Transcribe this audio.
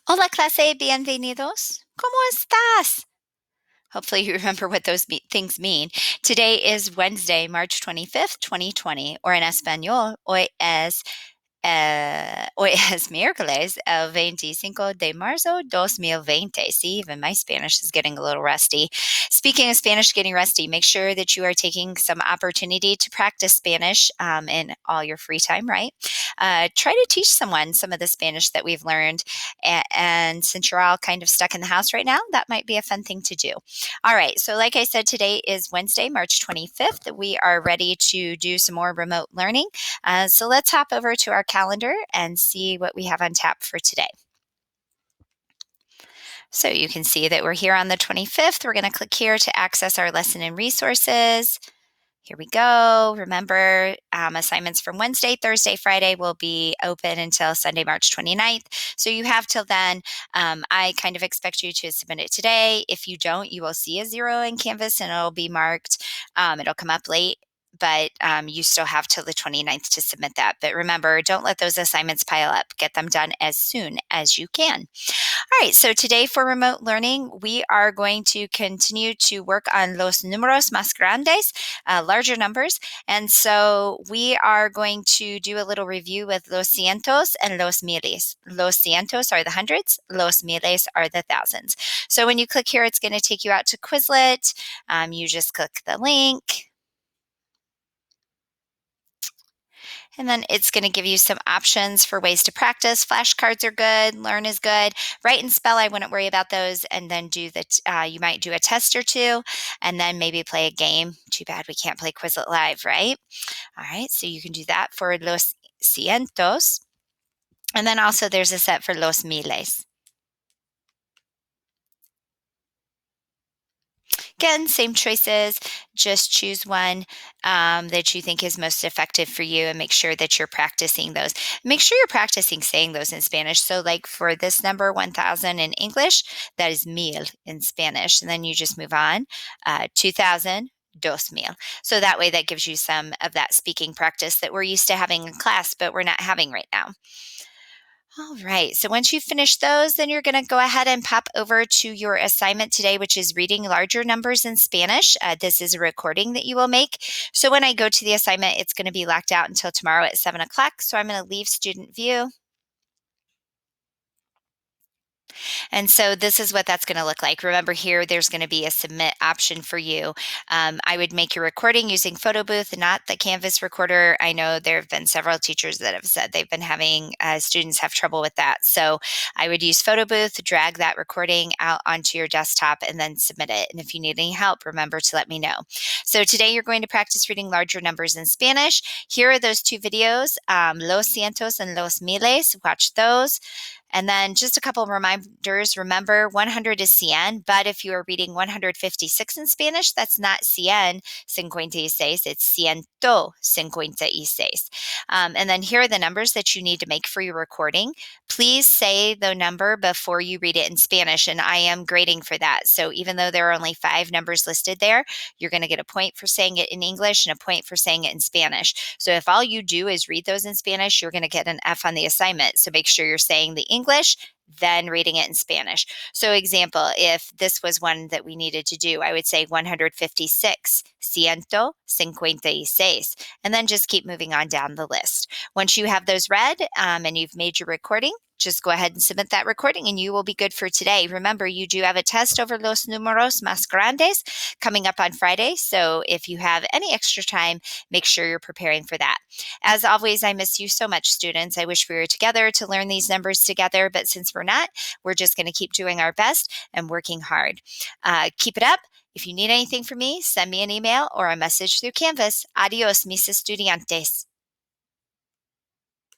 Hola clase, bienvenidos. ¿Cómo estás? Hopefully you remember what those things mean. Today is Wednesday, March 25th, 2020, or in Espanol, hoy es miércoles, el 25 de marzo 2020. See, even my Spanish is getting a little rusty. Speaking of Spanish getting rusty, make sure that you are taking some opportunity to practice Spanish in all your free time, right? Try to teach someone some of the Spanish that we've learned. And since you're all kind of stuck in the house right now, that might be a fun thing to do. All right. So, like I said, today is Wednesday, March 25th. We are ready to do some more remote learning. So let's hop over to our calendar and see what we have on tap for today. So you can see that we're here on the 25th. We're going to click here to access our lesson and resources. Here we go. Remember, assignments from Wednesday, Thursday, Friday will be open until Sunday, March 29th. So you have till then. I kind of expect you to submit it today. If you don't, you will see a 0 in Canvas and it'll be marked. It'll come up late, but you still have till the 29th to submit that. But remember, don't let those assignments pile up. Get them done as soon as you can. All right, so today for remote learning, we are going to continue to work on los números más grandes, larger numbers. And so we are going to do a little review with los cientos and los miles. Los cientos are the hundreds, los miles are the thousands. So when you click here, it's going to take you out to Quizlet. You just click the link. And then it's going to give you some options for ways to practice. Flashcards are good. Learn is good. Write and spell, I wouldn't worry about those. And then you might do a test or two and then maybe play a game. Too bad we can't play Quizlet Live, right? All right, so you can do that for los cientos. And then also there's a set for los miles. Again, same choices, just choose one that you think is most effective for you and make sure that you're practicing those. Make sure you're practicing saying those in Spanish. So like for this number, 1,000 in English, that is mil in Spanish. And then you just move on, 2,000, dos mil. So that way that gives you some of that speaking practice that we're used to having in class, but we're not having right now. All right. So once you finish those, then you're going to go ahead and pop over to your assignment today, which is reading larger numbers in Spanish. This is a recording that you will make. So when I go to the assignment, it's going to be locked out until tomorrow at 7 o'clock. So I'm going to leave student view. And so this is what that's going to look like. Remember here, there's going to be a submit option for you. I would make your recording using Photo Booth, not the Canvas recorder. I know there have been several teachers that have said they've been having students have trouble with that. So I would use Photo Booth, drag that recording out onto your desktop and then submit it. And if you need any help, remember to let me know. So today you're going to practice reading larger numbers in Spanish. Here are those two videos, Los Cientos and Los Miles. Watch those. And then just a couple of reminders. Remember, 100 is cien, but if you are reading 156 in Spanish, that's not cien cincuenta y seis, it's ciento cincuenta y seis. And then here are the numbers that you need to make for your recording. Please say the number before you read it in Spanish, and I am grading for that. So even though there are only 5 numbers listed there, you're going to get a point for saying it in English and a point for saying it in Spanish. So if all you do is read those in Spanish, you're going to get an F on the assignment. So make sure you're saying the English, then reading it in Spanish. So example, if this was one that we needed to do, I would say 156, ciento cincuenta y seis, and then just keep moving on down the list. Once you have those read and you've made your recording, just go ahead and submit that recording and you will be good for today. Remember, you do have a test over los números más grandes coming up on Friday. So if you have any extra time, make sure you're preparing for that. As always, I miss you so much, students. I wish we were together to learn these numbers together, but since we're not, we're just going to keep doing our best and working hard. Keep it up. If you need anything from me, send me an email or a message through Canvas. Adios, mis estudiantes.